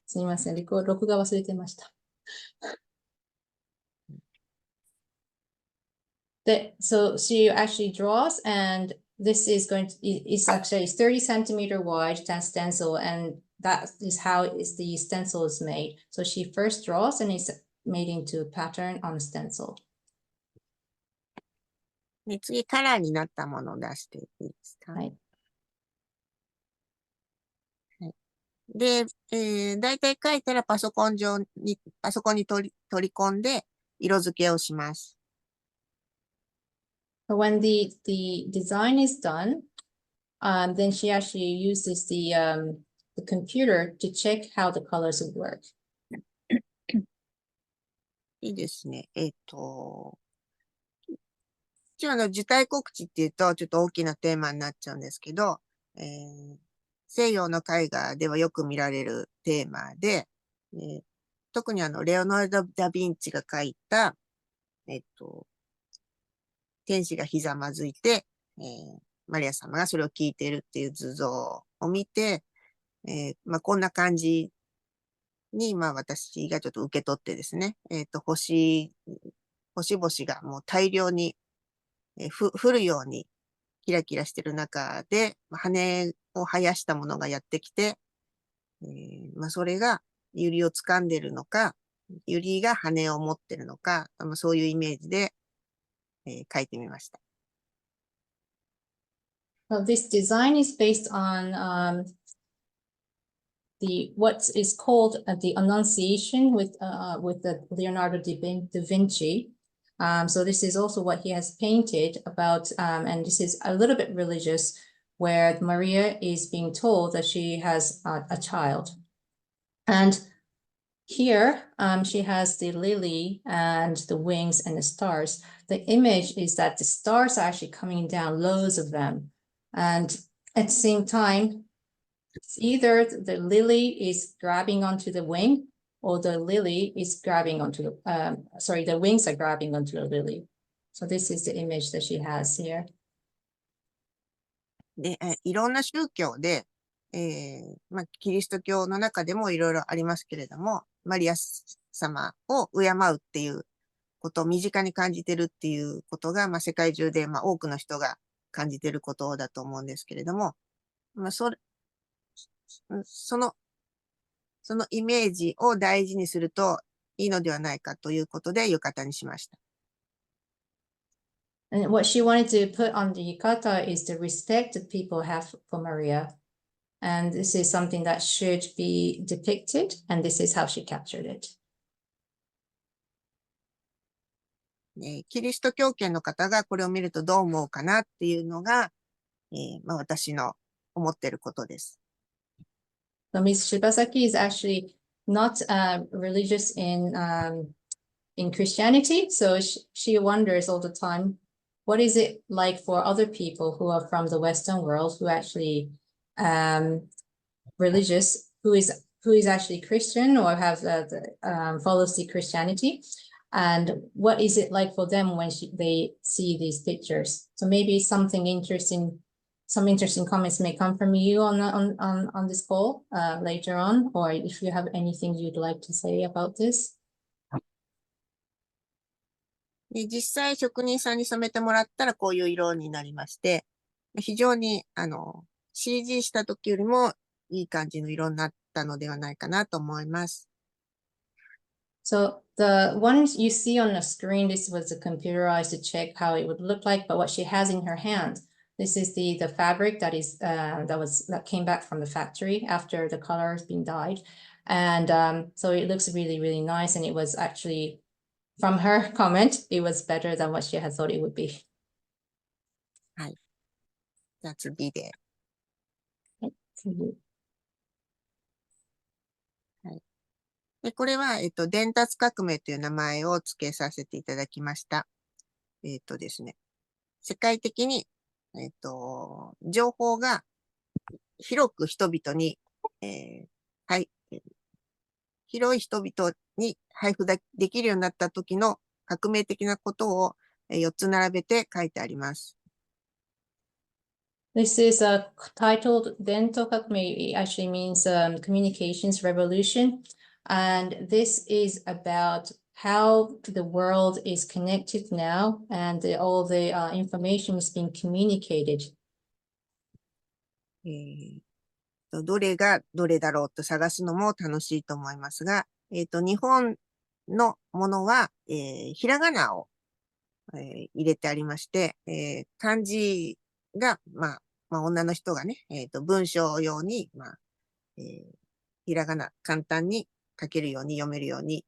すみません、録画忘れてました。So she actually draws, and this is it's actually 30 centimeter wide stencil, and that is how the stencil is made. So she first draws and it's made into a pattern on a stencil. で、次、カラーになったものを出していいですか？はい。はい、で、大体書いたらパソコンに取り込んで、色付けをします。So when the design is done, then she actually uses the computer to check how the colors would work. いいですね。一応受胎告知っていうと、ちょっと大きなテーマになっちゃうんですけど、西洋の絵画ではよく見られるテーマで、特にレオナルド・ダ・ヴィンチが描いた、天使がひざまずいて、マリア様がそれを聞いているっていう図像を見て、こんな感じに、私がちょっと受け取ってですね、星々がもう大量に、降るようにキラキラしてる中で、羽を生やしたものがやってきて、それがユリを掴んでるのか、ユリが羽を持ってるのか、そういうイメージで、描いてみました。Well, this design is based on what is called the Annunciation with the Leonardo da Vinci. So this is also what he has painted about, and this is a little bit religious, where Maria is being told that she has a child. And here, she has the lily and the wings and the stars. The image is that the stars are actually coming down, loads of them. And at the same time, either the lily is grabbing onto the wing, or the lily is grabbing onto the wings are grabbing onto the lily. So this is the image that she has here. で、いろんな宗教で、キリスト教の中でもいろいろありますけれども、マリア様を敬うっていうことを身近に感じてるっていうことが、世界中で、多くの人が感じてることだと思うんですけれども、そのイメージを大事にするといいのではないかということで浴衣にしました。And what she wanted to put on the yukata is the respect that people have for Maria. And this is something that should be depicted, and this is how she captured it. キリスト教圏の方がこれを見るとどう思うかなっていうのが、私の思っていることです。So Ms. Shibasaki is actually not religious in Christianity, so she wonders all the time, what is it like for other people who are from the Western world who actually religious, who is actually Christian or have follows the Christianity, and what is it like for them when they see these pictures? So maybe some interesting comments may come from you on this call later on, or if you have anything you'd like to say about this. で、実際職人さんに染めてもらったらこういう色になりまして、非常にCG した時よりもいい感じの色になったのではないかなと思います。So the one you see on the screen, this was a computerized to check how it would look like, but what she has in her hand, this is the fabric that came back from the factory after the color has been dyed. And so it looks really, really nice. And it was actually, from her comment, it was better than what she had thought it would be. はい。じゃあ次で。はい、次。で、これは、伝達革命という名前を付けさせていただきました。ですね、世界的に、情報が広く人々に、はい、広い人々に配布できるようになった時の革命的なことを4つ並べて書いてあります。This is titled Dento Kakumei. It actually means communications revolution. And this is about how the world is connected now and all the information is being communicated. どれがどれだろうと探すのも楽しいと思いますが、日本のものは、ひらがなを、入れてありまして、漢字が、女の人がね、文章用に、ひらがな簡単に書けるように読めるように、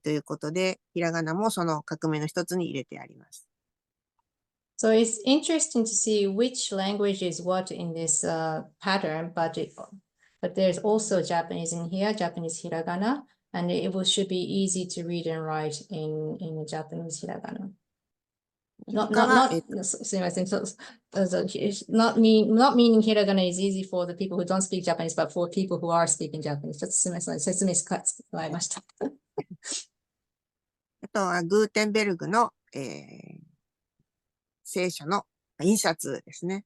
ということで、ひらがなもその革命の一つに入れてあります。So it's interesting to see which language is what in this pattern, but there's also Japanese in here, Japanese hiragana, and should be easy to read and write in Japanese hiragana. Not meaning hiragana is easy for the people who don't speak Japanese, but for people who are speaking Japanese. ちょっとすみません、説明しました。あとはグーテンベルグの、聖書の印刷ですね。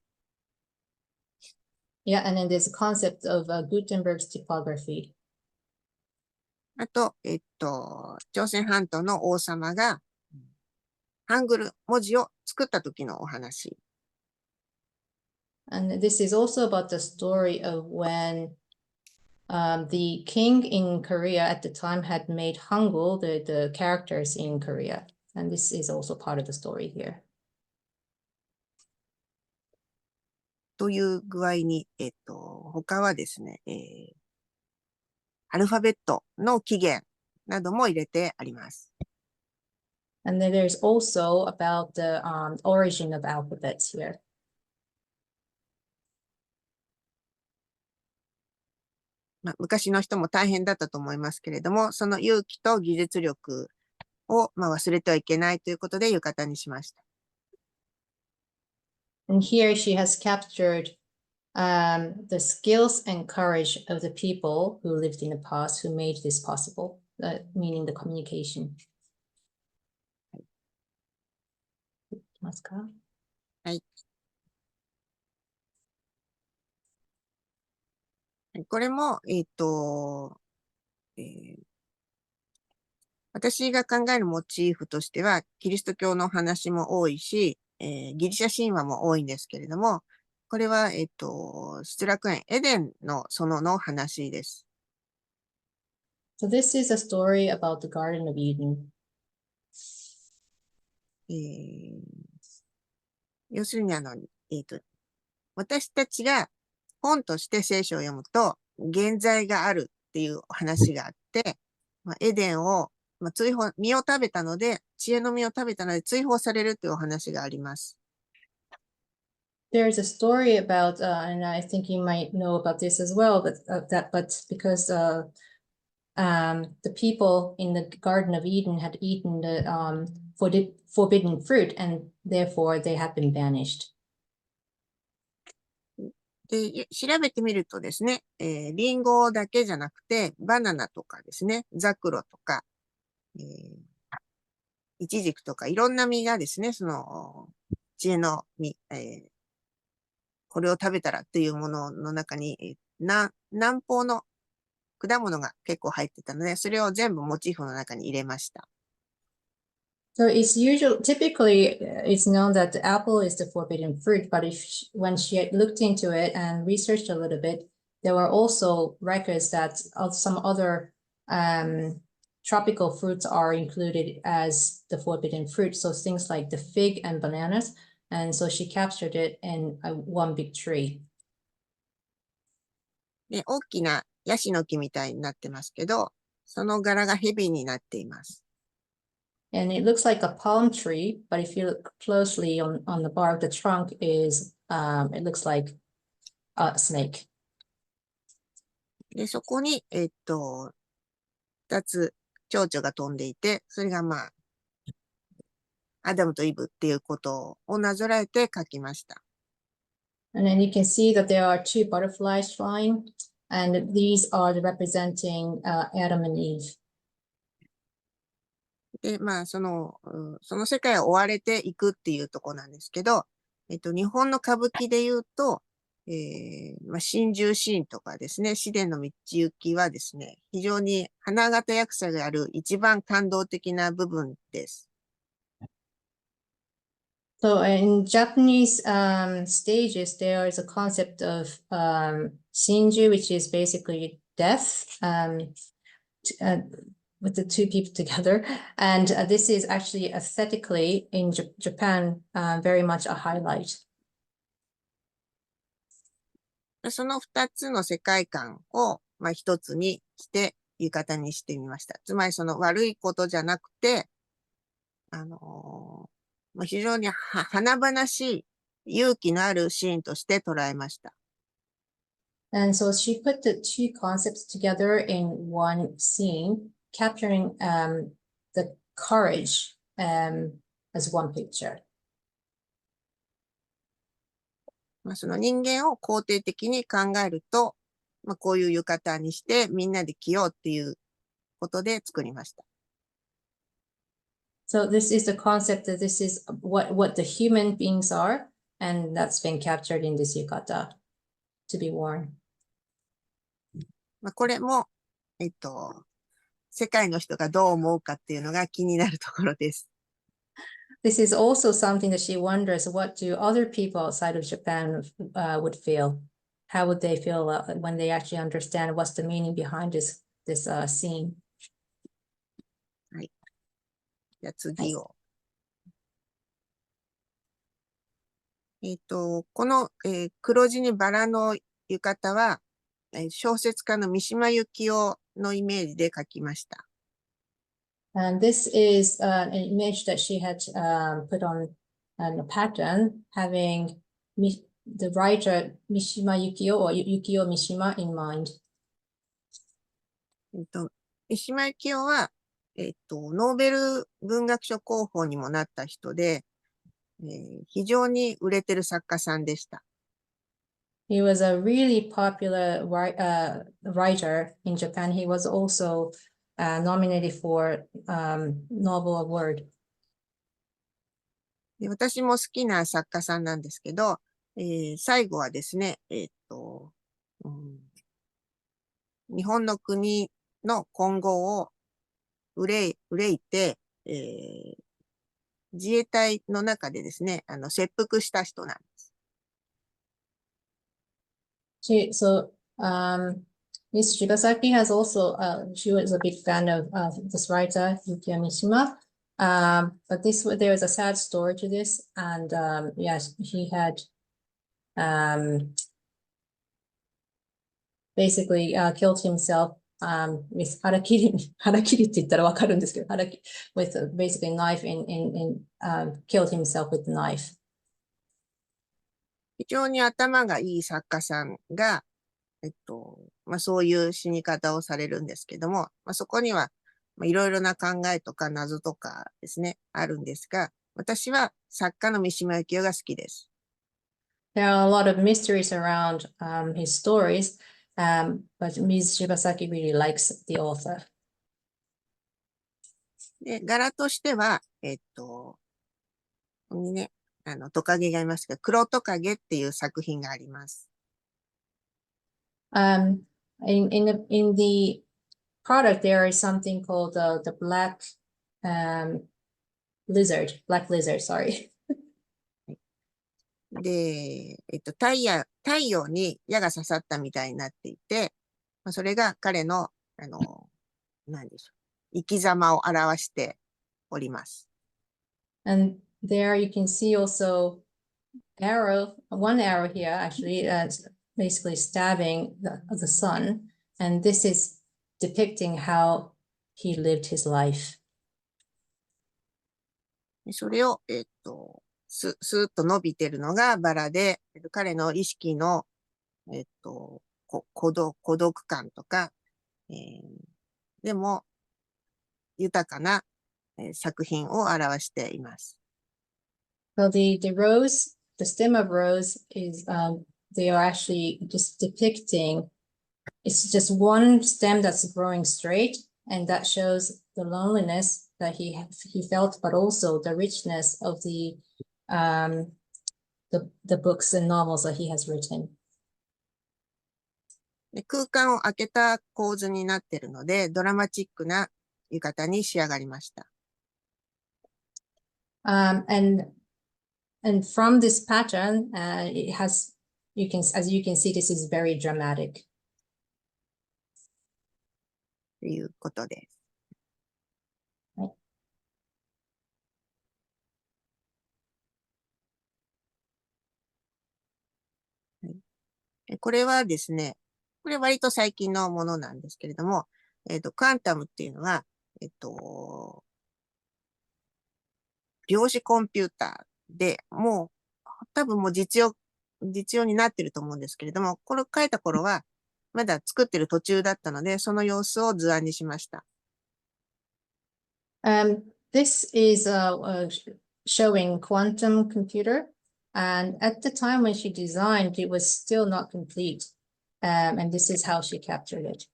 Yeah, and then there's a concept of Gutenberg's typography. あと、朝鮮半島の王様が、ハングル文字を作った時のお話。And this is also about the story of when the king in Korea at the time had made Hangul, the characters in Korea. And this is also part of the story here. という具合に、他はですね、アルファベットの起源なども入れてあります。And then there's also about the origin of alphabets here. 昔の人も大変だったと思いますけれども、その勇気と技術力を、忘れてはいけないということで浴衣にしました。And here she has captured the skills and courage of the people who lived in the past who made this possible, meaning the communication. いきますか？はい。これも、私が考えるモチーフとしては、キリスト教の話も多いし、ギリシャ神話も多いんですけれども、これは、失楽園、エデンの園の話です。So this is a story about the Garden of Eden. 要するに私たちが本として聖書を読むと、現在があるっていう話があって、エデンを、実を食べたので、知恵の実を食べたので追放されるというお話があります。There's a story about, and I think you might know about this as well, but because the people in the Garden of Eden had eaten the forbidden fruit, and therefore they had been banished. で、調べてみるとですね、リンゴだけじゃなくて、バナナとかですね、ザクロとか、イチジクとか、いろんな実がですね、その、知恵の実、これを食べたらっていうものの中に、南方の果物が結構入ってたので、それを全部モチーフの中に入れました。So typically it's known that the apple is the forbidden fruit, but when she looked into it and researched a little bit, there were also records that some other tropical fruits are included as the forbidden fruit. So things like the fig and bananas. And so she captured it in one big tree. で、大きなヤシの木みたいになってますけど、その柄が蛇になっています。And it looks like a palm tree, but if you look closely on the bark, the trunk is, it looks like a snake. で、そこに、二つ蝶々が飛んでいて、それがアダムとイブっていうことをなぞらえて書きました。And then you can see that there are two butterflies flying, and these are representing Adam and Eve. で、その世界を追われていくっていうところなんですけど、日本の歌舞伎で言うと、心中シーンとかですね、紫殿の道行きはですね、非常に花形役者である一番感動的な部分です。So in Japanese stages, there is a concept of shinju, which is basically death, with the two people together. And this is actually aesthetically in Japan very much a highlight. その二つの世界観を、一つにして浴衣にしてみました。つまりその悪いことじゃなくて、非常に華々しい勇気のあるシーンとして捉えました。And so she put the two concepts together in one scene, capturing the courage as one picture. その人間を肯定的に考えると、こういう浴衣にしてみんなで着ようっていうことで作りました。So this is the concept that this is what the human beings are, and that's been captured in this yukata to be worn. これも、世界の人がどう思うかっていうのが気になるところです。This is also something that she wonders, what do other people outside of Japan would feel? How would they feel when they actually understand what's the meaning behind this scene? はい。じゃあ次を。この、黒地にバラの浴衣は、小説家の三島由紀夫のイメージで描きました。And this is an image that she had put on a pattern having the writer Mishima Yukio or Yukio Mishima in mind. 三島由紀夫は、ノーベル文学賞候補にもなった人で、非常に売れてる作家さんでした。He was a really popular writer in Japan. He was also nominated for Nobel Award. で私も好きな作家さんなんですけど、最後はですね、日本の国の今後を憂いて、自衛隊の中でですね、切腹した人なんです。So Ms. Shibasaki has also, she was a big fan of this writer, Yukio Mishima. But there is a sad story to this. And yes, he had basically killed himself with harakiri って言ったらわかるんですけど、with basically a knife killed himself with a knife. 非常に頭がいい作家さんが、そういう死に方をされるんですけども、そこにはいろいろな考えとか謎とかですね、あるんですが、私は作家の三島由紀夫が好きです。There are a lot of mysteries around his stories, but Ms. Shibasaki really likes the author. で、柄としては、ここにね、トカゲがいますが、黒トカゲっていう作品があります。In the product, there is something called the black lizard, sorry. で、太陽に矢が刺さったみたいになっていて、それが彼の、何でしょう、生き様を表しております。And there you can see also one arrow here actually, basically stabbing the sun. And this is depicting how he lived his life. それを、スーッと伸びてるのがバラで、彼の意識の、孤独感とか、でも豊かな作品を表しています。So the stem of rose is, they are actually just depicting, it's just one stem that's growing straight, and that shows the loneliness that he felt, but also the richness of the the books and novels that he has written. で空間を空けた構図になっているので、ドラマチックな浴衣に仕上がりました。And from this pattern, it has, as you can see, this is very dramatic. ということです。はい。これはですね、これ割と最近のものなんですけれども、クアンタムっていうのは、量子コンピューターで、もう、多分もう実用になってると思うんですけれども、これを書いた頃は、まだ作ってる途中だったので、その様子を図案にしました。This is showing quantum computer. And at the time when she designed, it was still not complete. And this is how she captured it.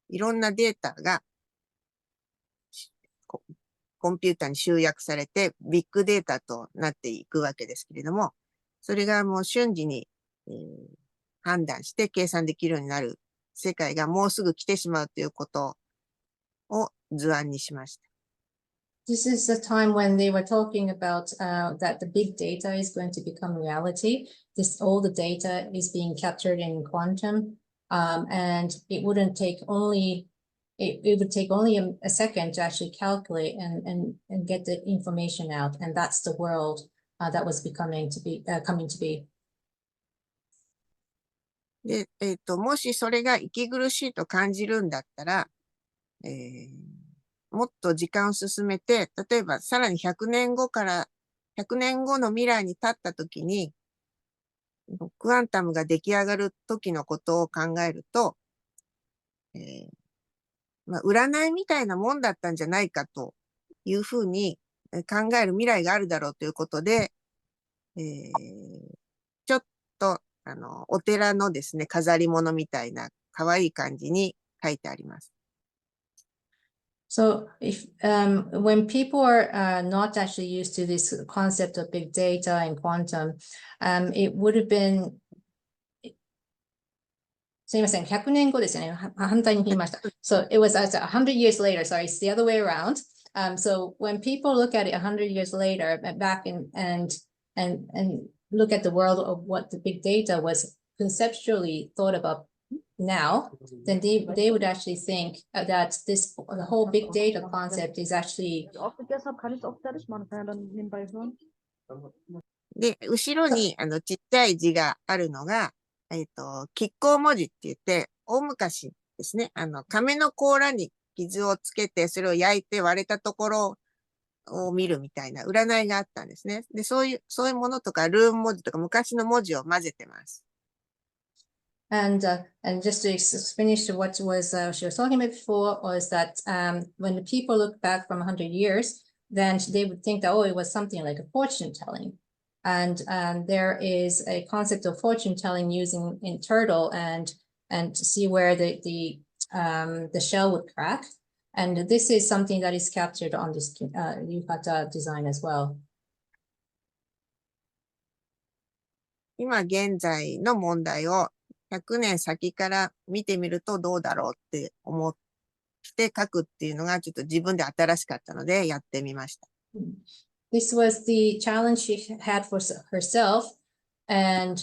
いろんなデータがコンピュータに集約されてビッグデータとなっていくわけですけれども、それがもう瞬時に、判断して計算できるようになる世界がもうすぐ来てしまうということを図案にしました。This is the time when they were talking about that the big data is going to become reality. All the data is being captured in quantum, and it would take only a second to actually calculate and get the information out, and that's the world that was coming to be. で、もしそれが息苦しいと感じるんだったら、もっと時間を進めて、例えばさらに100年後の未来に立った時に、クアンタムが出来上がる時のことを考えると、占いみたいなもんだったんじゃないかというふうに考える未来があるだろうということで、ちょっとお寺のですね、飾り物みたいな可愛い感じに書いてあります。So when people are not actually used to this concept of big data and quantum, it would have been すみません、100年後ですね。反対に言いました。So it was 100 years later. Sorry, it's the other way around. So when people look at it 100 years later, back and look at the world of what the big data was conceptually thought about now, then they would actually think that the whole big data concept is actually. で、後ろにちっちゃい字があるのが、亀甲文字って言って、大昔ですね、亀の甲羅に傷をつけて、それを焼いて割れたところを見るみたいな占いがあったんですね。で、そういうものとか、ルーン文字とか昔の文字を混ぜてます。And just to finish what she was talking about before was that when the people look back from 100 years, then they would think that, oh, it was something like a fortune telling. And there is a concept of fortune telling using in turtle and to see where the shell would crack. And this is something that is captured on this yukata design as well. 今現在の問題を100年先から見てみるとどうだろうって思って書くっていうのがちょっと自分で新しかったのでやってみました。This was the challenge she had for herself and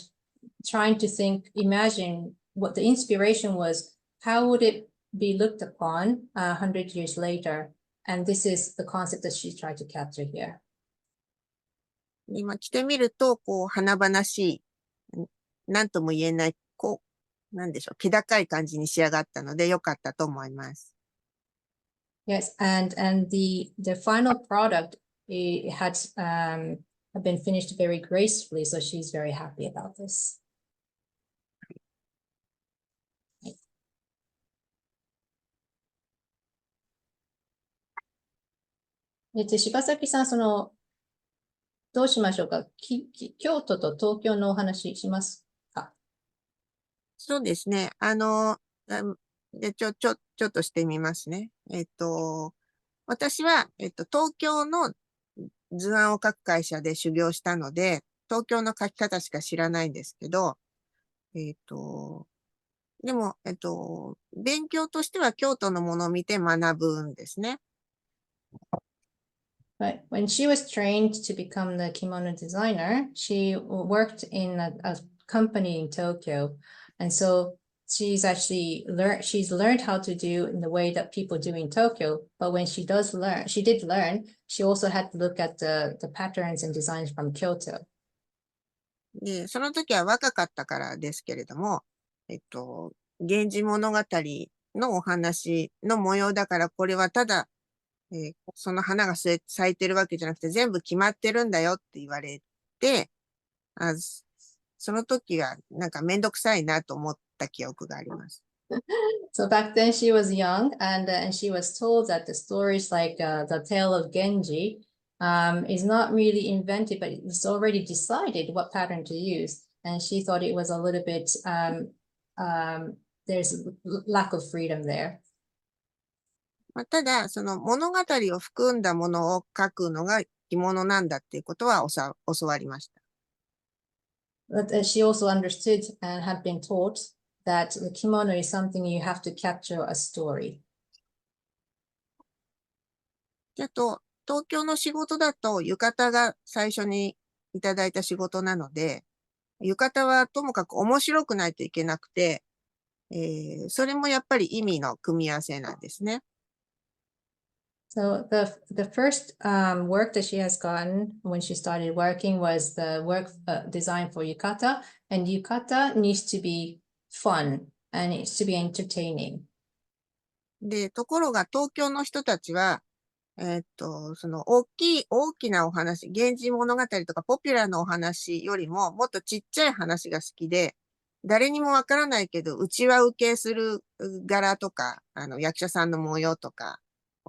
trying to imagine what the inspiration was. How would it be looked upon 100 years later? And this is the concept that she tried to capture here. 今着てみると、こう、華々しい、なんとも言えない、こう、なんでしょう、気高い感じに仕上がったので、良かったと思います。Yes, and the final product it had been finished very gracefully, so she's very happy about this. 柴崎さん、どうしましょうか。京都と東京のお話しますか。そうですね。でちょっとしてみますね。私は、東京の図案を書く会社で修行したので、東京の書き方しか知らないんですけど、でも、勉強としては京都のものを見て学ぶんですね。But when she was trained to become the kimono designer, she worked in a company in Tokyo. And so she's learned how to do in the way that people do in Tokyo. But when she did learn, she also had to look at the patterns and designs from Kyoto. で、その時は若かったからですけれども、源氏物語のお話の模様だから、これはただ、その花が咲いてるわけじゃなくて全部決まってるんだよって言われて、その時はなんかめんどくさいなと思った記憶があります。So back then she was young and she was told that the stories like the tale of Genji is not really invented, but it's already decided what pattern to use. And she thought it was a little bit, there's lack of freedom there. ただ、その物語を含んだものを書くのが着物なんだっていうことは教わりました。But she also understood and had been taught that the kimono is something you have to capture a story. あと、東京の仕事だと浴衣が最初にいただいた仕事なので、浴衣はともかく面白くないといけなくて、それもやっぱり意味の組み合わせなんですね。So the first work that she has gotten when she started working was the work design for yukata, and yukata needs to be fun and it needs to be entertaining. で、ところが東京の人たちは、その大きなお話、源氏物語とかポピュラーなお話よりも、もっとちっちゃい話が好きで、誰にもわからないけど、うちは受けする柄とか、役者さんの模様とか、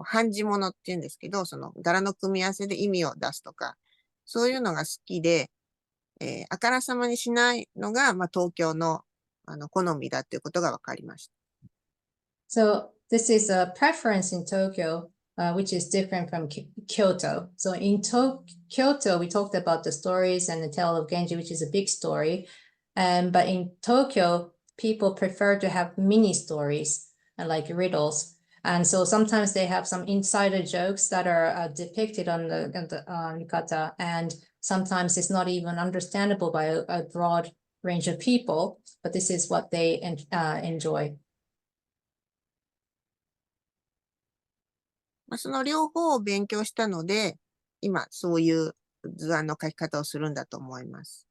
判事物って言うんですけど、その柄の組み合わせで意味を出すとか、そういうのが好きで、あからさまにしないのが、東京の好みだっていうことが分かりました。So this is a preference in Tokyo, which is different from Kyoto. So in Kyoto, we talked about the stories and the tale of Genji, which is a big story. But in Tokyo, people prefer to have mini stories like riddles. And so sometimes they have some insider jokes that are depicted on the yukata, and sometimes it's not even understandable by a broad range of people, but this is what they enjoy. その両方を勉強したので、今そういう図案の書き方をするんだと思います。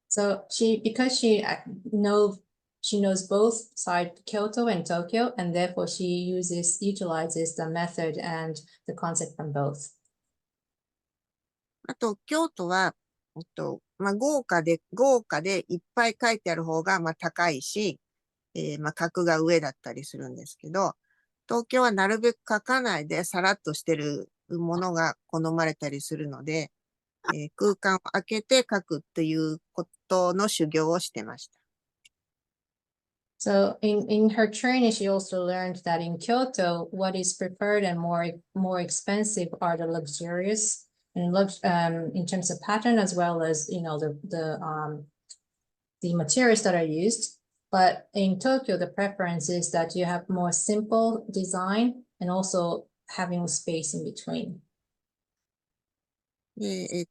So because she knows both side Kyoto and Tokyo, and therefore she utilizes the method and the concept from both. あと、京都は、豪華でいっぱい書いてある方が、高いし、格が上だったりするんですけど、東京はなるべく書かないでさらっとしてるものが好まれたりするので、空間を空けて書くっていうことの修行をしてました。So in her training, she also learned that in Kyoto, what is preferred and more expensive are the luxurious and in terms of pattern as well as the materials that are used. But in Tokyo, the preference is that you have more simple design and also having space in between. で、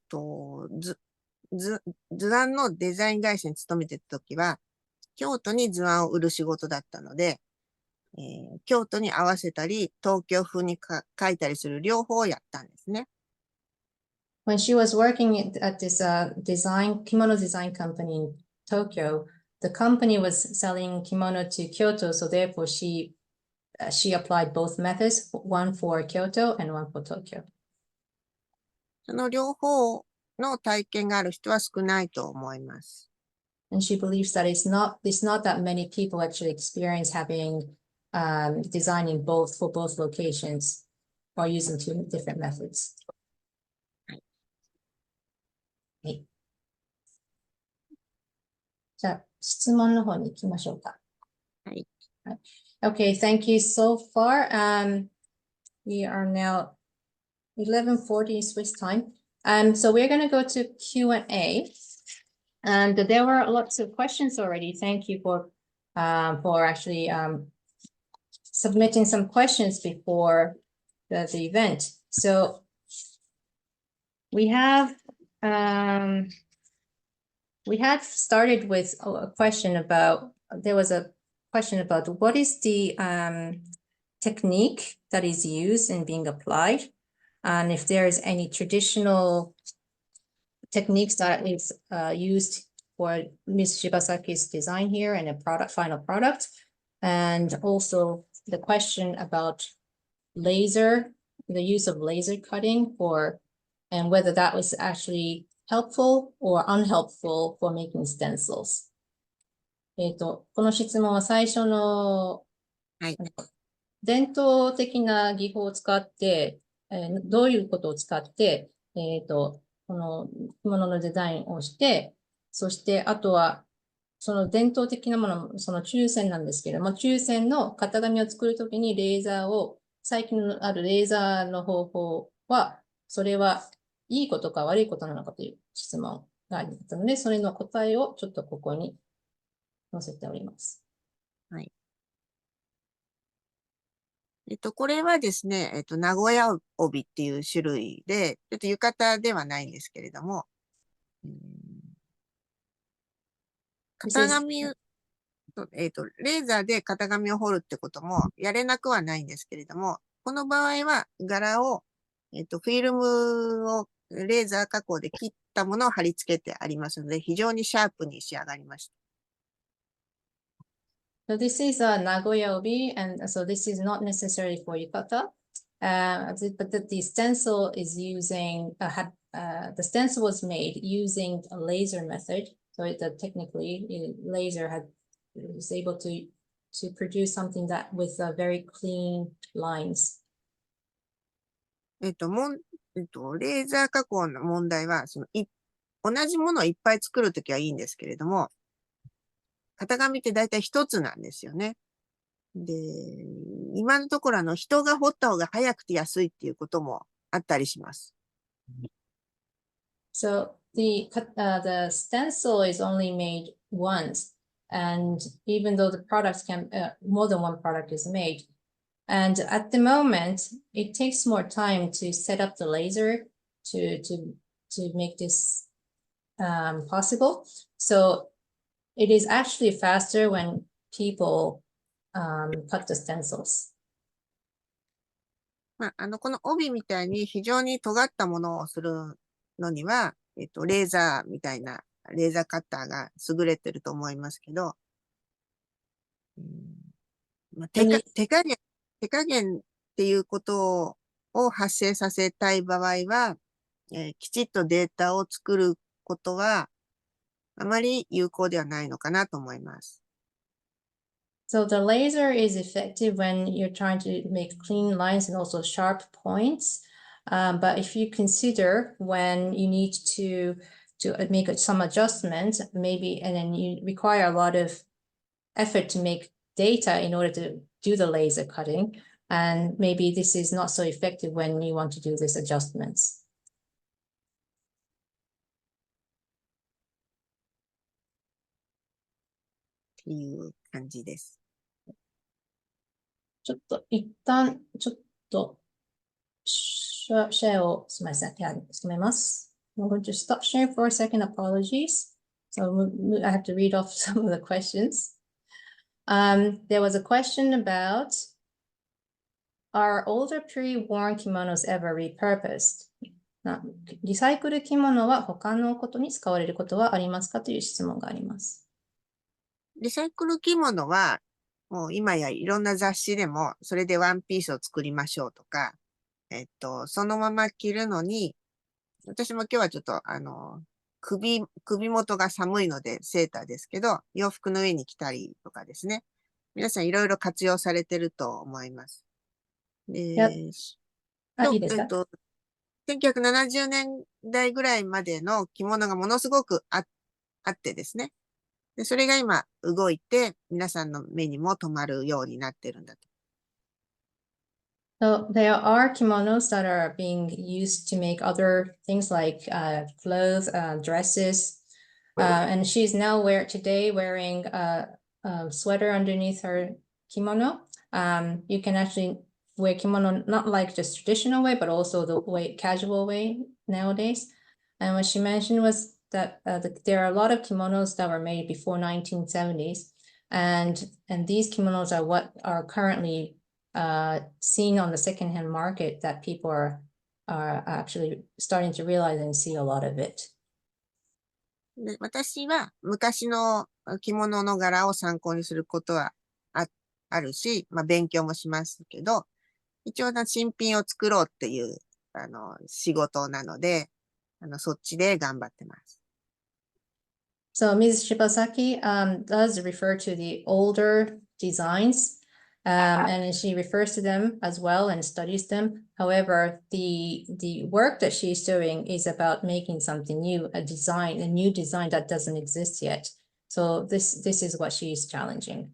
図案のデザイン会社に勤めてた時は、京都に図案を売る仕事だったので、京都に合わせたり、東京風に書いたりする両方をやったんですね。When she was working at this kimono design company in Tokyo, the company was selling kimono to Kyoto, so therefore she applied both methods, one for Kyoto and one for Tokyo. その両方の体験がある人は少ないと思います。And she believes that it's not that many people actually experience having designing both for both locations or using two different methods. はい。じゃあ、質問の方に行きましょうか。はい。Okay, thank you so far. We are now 11:40 Swiss time. So we're going to go to Q&A. And there were lots of questions already. Thank you for actually submitting some questions before the event. So we have we had started with a question about, there was a question about what is the technique that is used in being applied, and if there is any traditional techniques that is used for Ms. Shibasaki's design here and a final product, and also the question about the use of laser cutting and whether that was actually helpful or unhelpful for making stencils. この質問は最初の伝統的な技法を使って、どういうことを使って、この着物のデザインをして、そしてあとはその伝統的なもの、その注染なんですけれども、注染の型紙を作るときに最近のあるレーザーの方法は、それはいいことか悪いことなのかという質問があったので、それの答えをちょっとここに載せております。はい。これはですね、名古屋帯っていう種類で、ちょっと浴衣ではないんですけれども、型紙、レーザーで型紙を彫るってこともやれなくはないんですけれども、この場合は柄を、フィルムをレーザー加工で切ったものを貼り付けてありますので、非常にシャープに仕上がりました。So this is a Nagoya Obi, and so this is not necessary for yukata. But the stencil is using, the stencil was made using a laser method. So technically, laser is able to produce something that with very clean lines. レーザー加工の問題は、同じものをいっぱい作るときはいいんですけれども、型紙って大体一つなんですよね。で、今のところ人が彫った方が早くて安いっていうこともあったりします。So the stencil is only made once, and even though the products more than one product is made, and at the moment it takes more time to set up the laser to make this possible. So it is actually faster when people cut the stencils. この帯みたいに非常に尖ったものをするのには、レーザーみたいなレーザーカッターが優れてると思いますけど、手加減っていうことを発生させたい場合は、きちっとデータを作ることはあまり有効ではないのかなと思います。So the laser is effective when you're trying to make clean lines and also sharp points. But if you consider when you need to make some adjustments, maybe, and then you require a lot of effort to make data in order to do the laser cutting, and maybe this is not so effective when you want to do these adjustments. っていう感じです。ちょっと一旦、ちょっとシェアをすみません。止めます。I'm going to stop sharing for a second. Apologies. So I have to read off some of the questions. There was a question about, are older pre-worn kimonos ever repurposed? リサイクル着物は他のことに使われることはありますかという質問があります。リサイクル着物は、もう今やいろんな雑誌でも、それでワンピースを作りましょうとか、そのまま着るのに、私も今日はちょっと、首元が寒いのでセーターですけど、洋服の上に着たりとかですね。皆さんいろいろ活用されてると思います。いいですか1970年代ぐらいまでの着物がものすごくあってですね。で、それが今動いて皆さんの目にも留まるようになってるんだと。So there are kimonos that are being used to make other things like clothes, dresses, and she's now wearing a sweater underneath her kimono. You can actually wear kimono not like just traditional way, but also the way casual way nowadays. And what she mentioned was that there are a lot of kimonos that were made before 1970s, and these kimonos are what are currently seen on the secondhand market that people are actually starting to realize and see a lot of it. で、私は昔の着物の柄を参考にすることはあるし、まあ勉強もしますけど、一応新品を作ろうっていう仕事なので、そっちで頑張ってます。So Ms. Shibasaki does refer to the older designs, and she refers to them as well and studies them. However, the work that she's doing is about making something new, a new design that doesn't exist yet. So this is what she's challenging.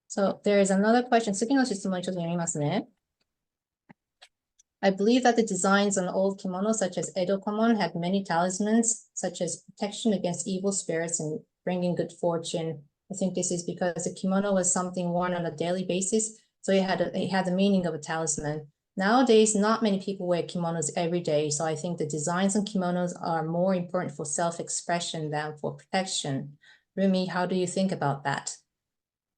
So there is another question. 次の質問ちょっと読みますね。I believe that the designs on old kimonos, such as Edo-komon, had many talismans, such as protection against evil spirits and bringing good fortune. I think this is because the kimono was something worn on a daily basis, so it had the meaning of a talisman. Nowadays, not many people wear kimonos every day, so I think the designs on kimonos are more important for self-expression than for protection. Rumi, how do you think about that?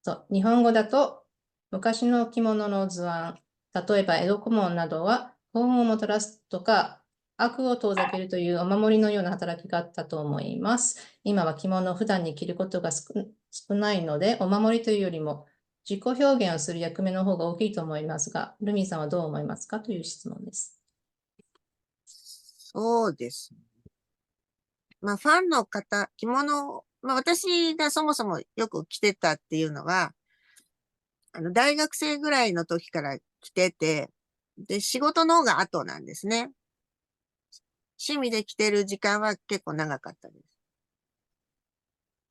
そう、日本語だと昔の着物の図案、例えば江戸小紋などは幸運をもたらすとか悪を遠ざけるというお守りのような働きがあったと思います。今は着物を普段に着ることが少ないので、お守りというよりも自己表現をする役目の方が大きいと思いますが、ルミさんはどう思いますかという質問です。そうです。まあファンの方、着物、まあ私がそもそもよく着てたっていうのは、大学生ぐらいの時から着てて、で、仕事の方が後なんですね。趣味で着てる時間は結構長かったです。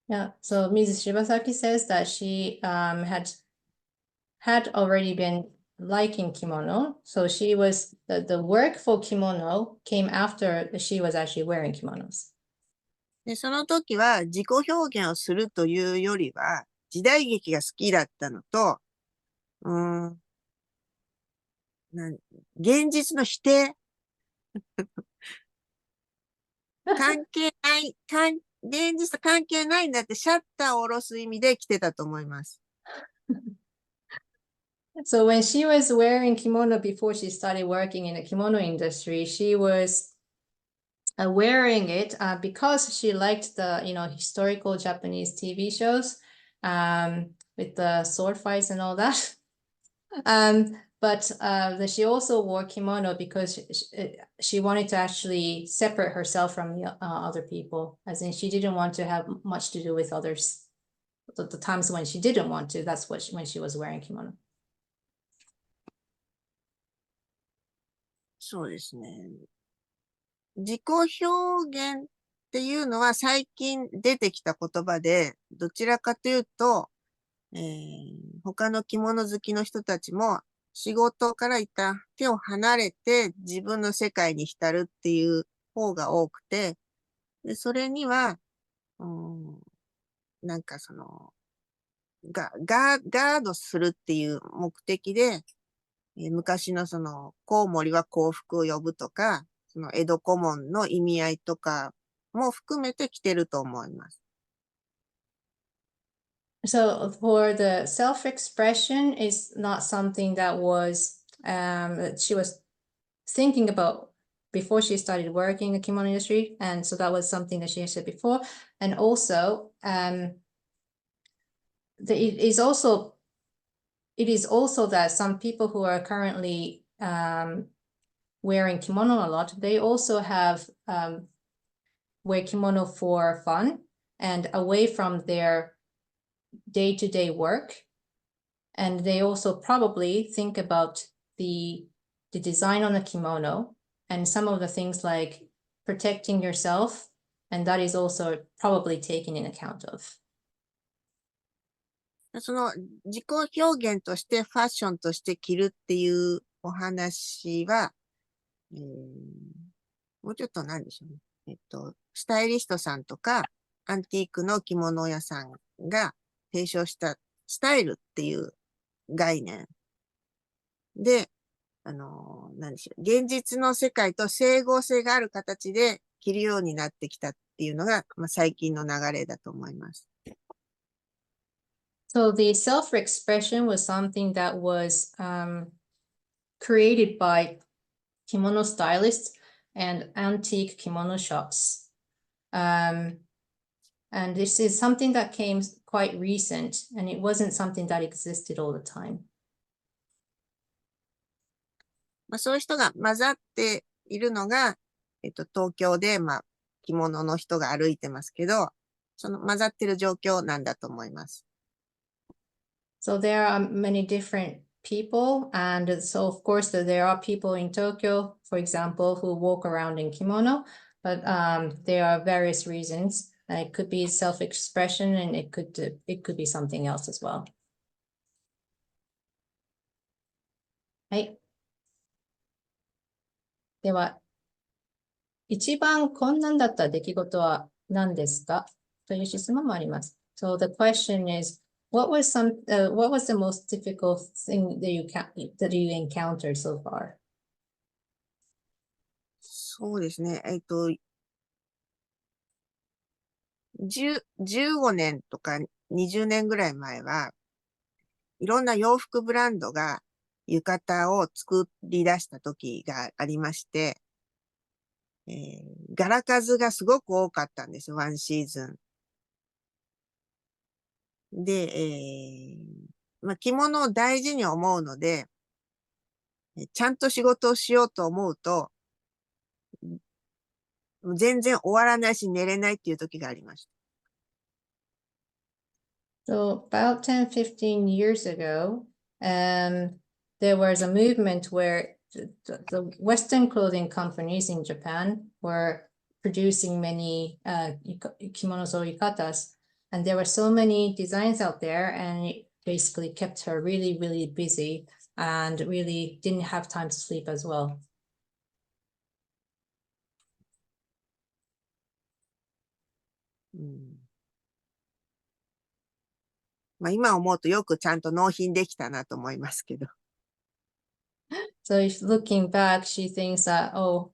Yeah, so Mrs. Shibasaki says that she had already been liking kimono, so she was the work for kimono came after she was actually wearing kimonos. で、その時は自己表現をするというよりは、時代劇が好きだったのと、現実の否定関係ない、現実と関係ないんだってシャッターを下ろす意味で着てたと思います。So when she was wearing kimono before she started working in the kimono industry, she was wearing it because she liked the historical Japanese TV shows with the sword fights and all that. But she also wore kimono because she wanted to actually separate herself from the other people, as in she didn't want to have much to do with others. The times when she didn't want to, that's when she was wearing kimono. そうですね。自己表現っていうのは最近出てきた言葉で、どちらかというと、他の着物好きの人たちも仕事から一旦手を離れて自分の世界に浸るっていう方が多くて、でそれには、なんかガードするっていう目的で、昔のコウモリは幸福を呼ぶとか、江戸古文の意味合いとかも含めて着てると思います。So for the self-expression is not something that was she was thinking about before she started working in the kimono industry, and so that was something that she had said before. And also, it is also that some people who are currently wearing kimono a lot, they also have wear kimono for fun and away from their day-to-day work, and they also probably think about the design on the kimono and some of the things like protecting yourself, and that is also probably taken in account of. その自己表現としてファッションとして着るっていうお話は、もうちょっと何でしょうね。スタイリストさんとか、アンティークの着物屋さんが提唱したスタイルっていう概念で、何でしょう。現実の世界と整合性がある形で着るようになってきたっていうのが、最近の流れだと思います。So the self-expression was something that was created by kimono stylists and antique kimono shops. And this is something that came quite recent, and it wasn't something that existed all the time. そういう人が混ざっているのが、東京で、着物の人が歩いてますけど、その混ざってる状況なんだと思います。So there are many different people, and so of course there are people in Tokyo, for example, who walk around in kimono, but there are various reasons. It could be self-expression, and it could be something else as well. はい。では、一番困難だった出来事は何ですかという質問もあります。So the question is, what was the most difficult thing that you encountered so far? そうですね。15年とか20年ぐらい前は、いろんな洋服ブランドが浴衣を作り出した時がありまして、柄数がすごく多かったんです、ワンシーズン。で、着物を大事に思うので、ちゃんと仕事をしようと思うと、全然終わらないし寝れないっていう時がありました。So about 10, 15 years ago, there was a movement where the Western clothing companies in Japan were producing many kimonos or yukatas, and there were so many designs out there, and it basically kept her really, really busy and really didn't have time to sleep as well. 今思うとよくちゃんと納品できたなと思いますけど。So if looking back, she thinks that, oh,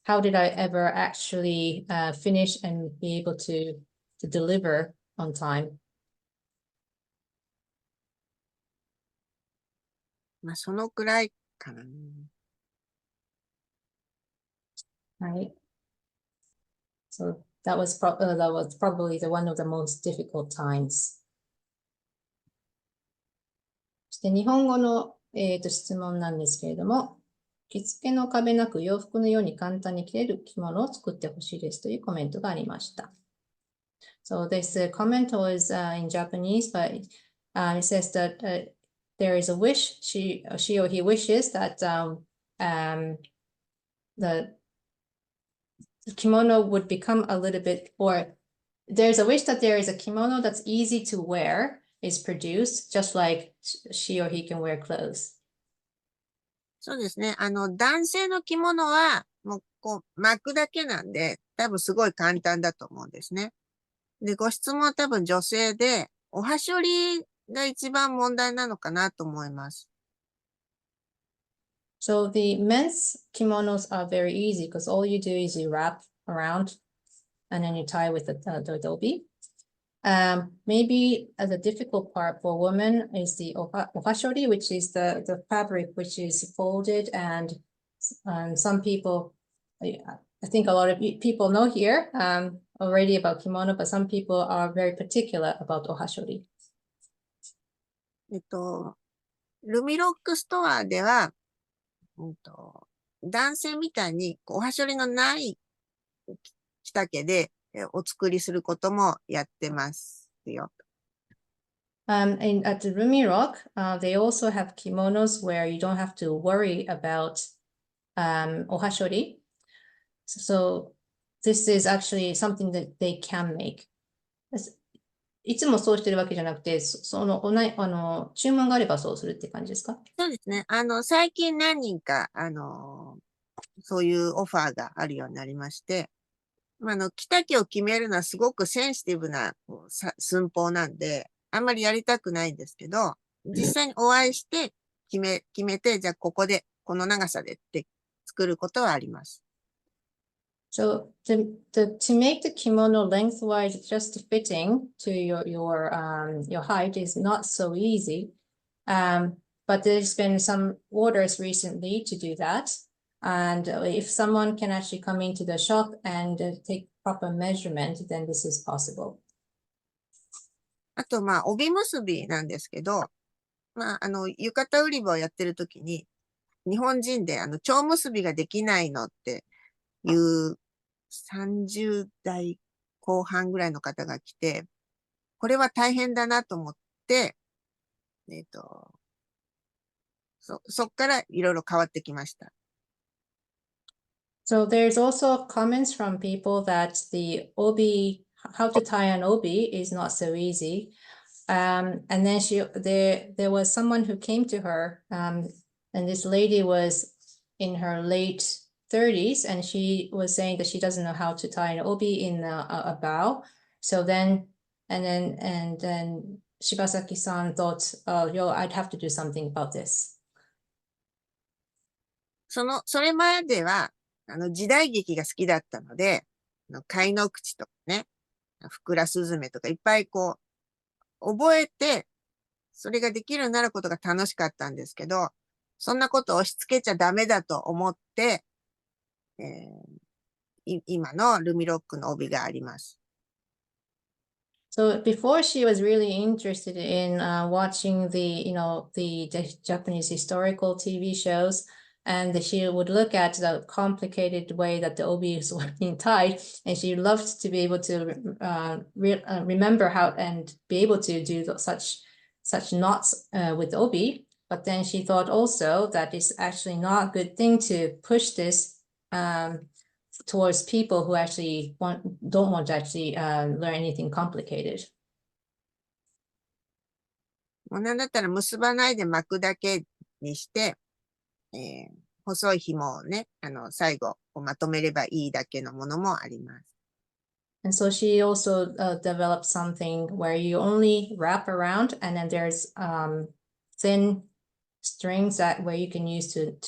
how did I ever actually finish and be able to deliver on time? そのくらいかな。Right. So that was probably one of the most difficult times. そして日本語の、質問なんですけれども、着付けの壁なく洋服のように簡単に着れる着物を作ってほしいですというコメントがありました。So this comment was in Japanese, but it says that there is a wish, she or he wishes that the kimono would become a little bit, or there's a wish that there is a kimono that's easy to wear is produced, just like she or he can wear clothes. そうですね。男性の着物は、もう、巻くだけなんで、多分すごい簡単だと思うんですね。で、ご質問は多分女性で、おはしょりが一番問題なのかなと思います。So the men's kimonos are very easy because all you do is you wrap around and then you tie with the adobe. Maybe the difficult part for women is the ohashori, which is the fabric which is folded, and some people, I think a lot of people know here already about kimono, but some people are very particular about ohashori. ルミロックストアでは、男性みたいにおはしょりのない着丈でお作りすることもやってますよ。At the Rumi Rock, they also have kimonos where you don't have to worry about ohashori. So this is actually something that they can make. いつもそうしてるわけじゃなくて、注文があればそうするって感じですか？そうですね。最近何人か、そういうオファーがあるようになりまして、着丈を決めるのはすごくセンシティブな寸法なんで、あんまりやりたくないんですけど、実際にお会いして決めて、じゃあここで、この長さでって作ることはあります。So to make the kimono lengthwise just fitting to your height is not so easy. But there's been some orders recently to do that. And if someone can actually come into the shop and take proper measurement, then this is possible. あと、帯結びなんですけど、浴衣売り場をやってるときに、日本人で、蝶結びができないのっていう30代後半ぐらいの方が来て、これは大変だなと思って、そっからいろいろ変わってきました。So there's also comments from people that the obi, how to tie an obi is not so easy. And then there was someone who came to her, and this lady was in her late 30s, and she was saying that she doesn't know how to tie an obi in a bow. So then Shibasaki-san thought, oh, I'd have to do something about this. それまでは、時代劇が好きだったので、貝の口とかね、ふくらすずめとかいっぱい覚えて、それができるようになることが楽しかったんですけど、そんなことを押し付けちゃダメだと思って、今のルミロックの帯があります。So before she was really interested in watching the Japanese historical TV shows, and she would look at the complicated way that the obi is being tied, and she loved to be able to remember how and be able to do such knots with the obi. But then she thought also that it's actually not a good thing to push this towards people who actually don't want to actually learn anything complicated. もうなんだったら結ばないで巻くだけにして、細い紐をね、最後まとめればいいだけのものもあります。And so she also developed something where you only wrap around, and then there's thin strings where you can use to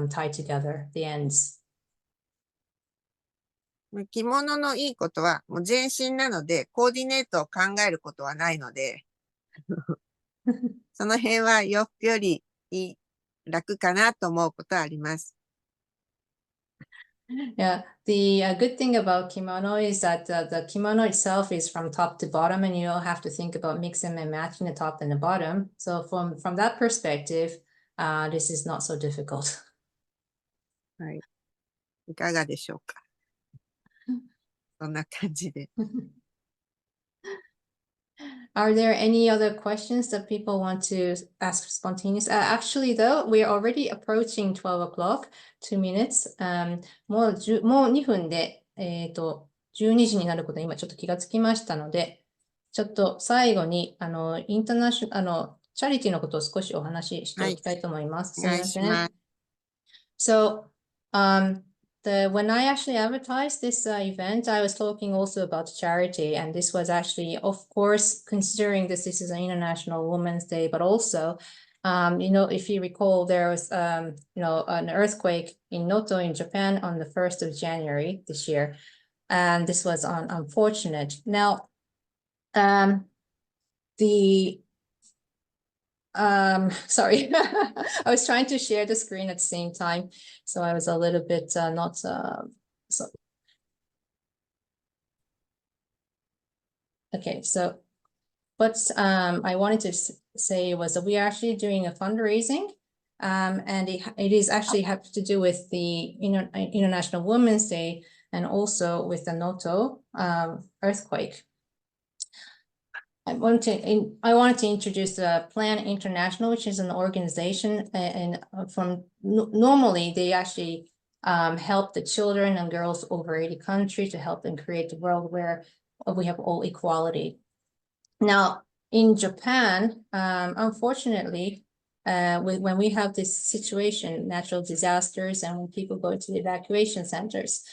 tie together the ends. 着物のいいことは、もう全身なので、コーディネートを考えることはないので、その辺は洋服より楽かなと思うことはあります。Yeah, the good thing about kimono is that the kimono itself is from top to bottom, and you don't have to think about mixing and matching the top and the bottom. So from that perspective, this is not so difficult. はい。いかがでしょうか。そんな感じで。Are there any other questions that people want to ask spontaneous? Actually, though, we're already approaching 12 o'clock, 2 minutes. もう2分で、12時になることに今ちょっと気がつきましたので、ちょっと最後に、インターナショナル、チャリティのことを少しお話ししておきたいと思います。お願いします。So, when I actually advertised this event, I was talking also about charity, and this was actually, of course, considering this is an International Women's Day, but also, if you recall, there was, an earthquake in Noto in Japan on the 1st of January this year, and this was unfortunate. Now, sorry, I was trying to share the screen at the same time, so I was a little bit not so. Okay, so what I wanted to say was that we are actually doing a fundraising, and it is actually have to do with the International Women's Day and also with the Noto earthquake. I wanted to introduce Plan International, which is an organization, and normally they actually help the children and girls over 80 countries to help them create a world where we have all equality. Now, in Japan, unfortunately, when we have this situation, natural disasters, and when people go to the evacuation centers,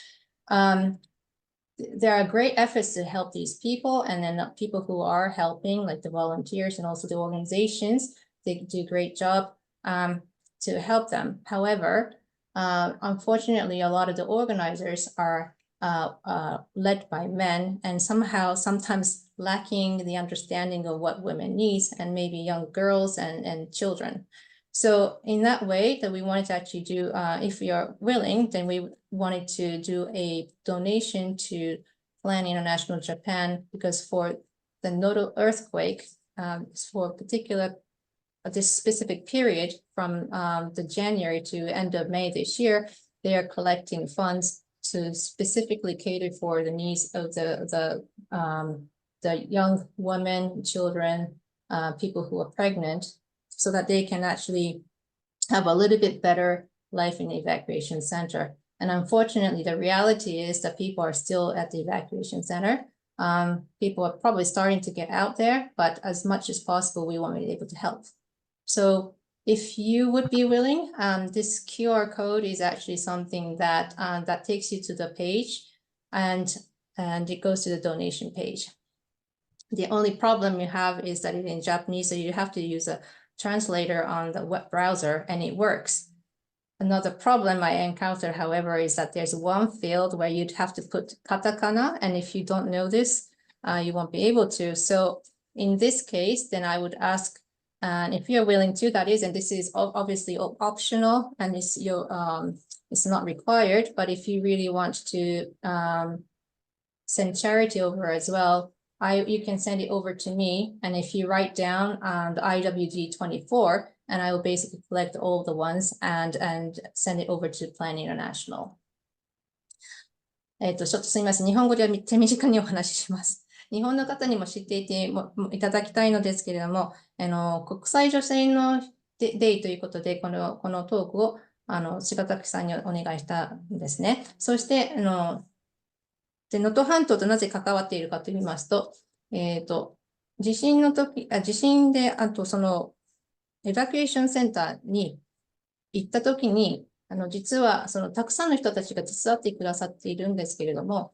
there are great efforts to help these people, and then people who are helping, like the volunteers and also the organizations, they do a great job to help them. However, unfortunately, a lot of the organizers are led by men, and sometimes lacking the understanding of what women need, and maybe young girls and children. So in that way, that we wanted to actually do, if you're willing, then we wanted to do a donation to Plan International Japan, because for the Noto earthquake, for this specific period from the January to end of May this year, they are collecting funds to specifically cater for the needs of the young women, children, people who are pregnant, so that they can actually have a little bit better life in the evacuation center. And unfortunately, the reality is that people are still at the evacuation center. People are probably starting to get out there, but as much as possible, we want to be able to help. So if you would be willing, this QR code is actually something that that takes you to the page, and it goes to the donation page. The only problem you have is that it's in Japanese, so you have to use a translator on the web browser, and it works. Another problem I encountered, however, is that there's one field where you'd have to put katakana, and if you don't know this, you won't be able to. So in this case, then I would ask, and if you're willing to, that is, and this is obviously optional, and it's not required, but if you really want to send charity over as well, you can send it over to me, and if you write down the IWD 24, and I will basically collect all the ones and send it over to Plan International. ちょっとすみません。日本語では手短にお話しします。日本の方にも知っていただきたいのですけれども、国際女性のデイということで、このトークを、柴崎さんにお願いしたんですね。そして、能登半島となぜ関わっているかと言いますと、地震で、あとエバキュエーションセンターに行ったときに、実は、たくさんの人たちが手伝ってくださっているんですけれども、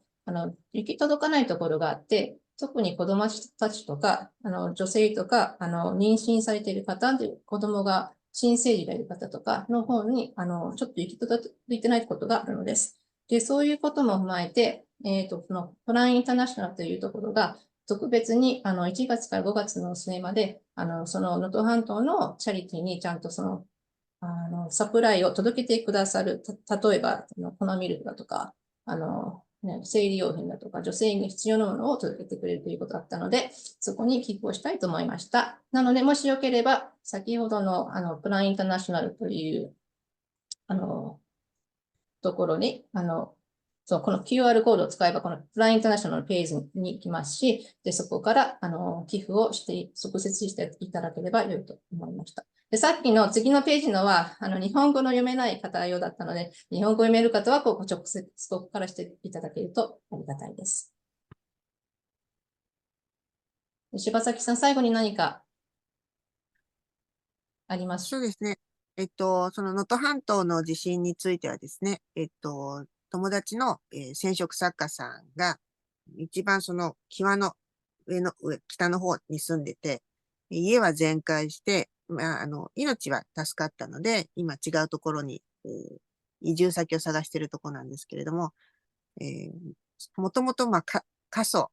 行き届かないところがあって、特に子供たちとか、女性とか、妊娠されている方で、子供が新生児がいる方とかの方に、ちょっと行き届いてないことがあるのです。で、そういうことも踏まえて、このプランインターナショナルというところが、特別に1月から5月の末まで、その能登半島のチャリティーにちゃんとサプライを届けてくださる、例えば、粉ミルクだとか、生理用品だとか、女性に必要なものを届けてくれるということだったので、そこに寄付をしたいと思いました。なので、もしよければ、先ほどのプランインターナショナルという、ところに、この QR コードを使えば、このプランインターナショナルのページに行きますし、で、そこから、寄付を即設していただければ良いと思いました。で、さっきの次のページのは、日本語の読めない方用だったので、日本語読める方は、直接ここからしていただけるとありがたいです。柴崎さん、最後に何かありますか？そうですね。その能登半島の地震についてはですね、友達の、染色作家さんが、一番その際の北の方に住んでて、家は全壊して、命は助かったので、今違うところに、移住先を探しているところなんですけれども、もともと、過疎、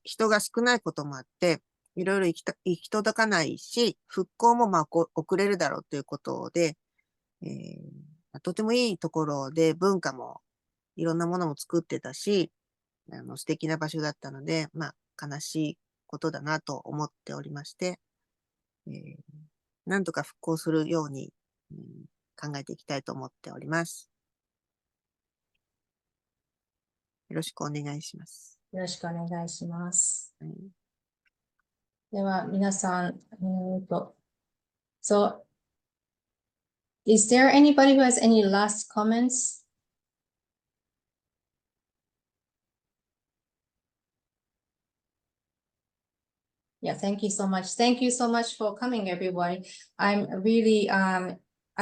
人が少ないこともあって、いろいろ行き届かないし、復興も遅れるだろうということで、とてもいいところで文化もいろんなものも作ってたし、素敵な場所だったので、悲しいことだなと思っておりまして、なんとか復興するように、考えていきたいと思っております。よろしくお願いします。よろしくお願いします。はい、では、皆さん、So, is there anybody who has any last comments? Yeah, thank you so much. Thank you so much for coming, everybody. I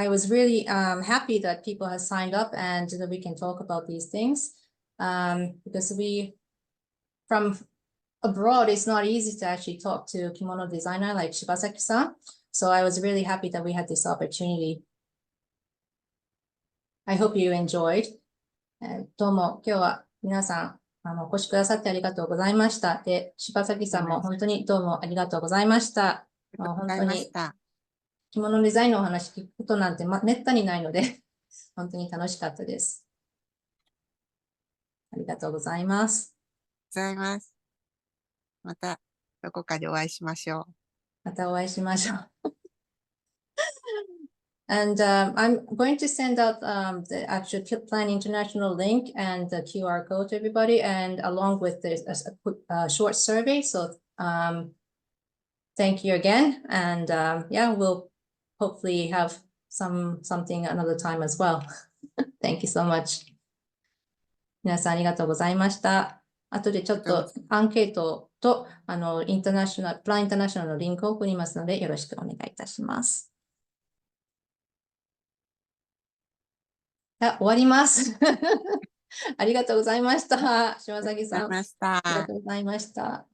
was really happy that people have signed up and that we can talk about these things. Because from abroad, it's not easy to actually talk to kimono designer like Shibasaki-san. So I was really happy that we had this opportunity. I hope you enjoyed. どうも、今日は皆さん、お越しくださってありがとうございました。で、柴崎さんも本当にどうもありがとうございました。本当に着物デザインのお話聞くことなんて、めったにないので、本当に楽しかったです。ありがとうございます。またどこかでお会いしましょう。またお会いしましょう。And I'm going to send out the actual Plan International link and the QR code to everybody, and along with this a short survey. So thank you again, and yeah, we'll hopefully have something another time as well. Thank you so much. 皆さんありがとうございました。後でちょっとアンケートとプランインターナショナルのリンクを送りますので、よろしくお願いいたします。終わります。ありがとうございました。島崎さん。ありがとうございました。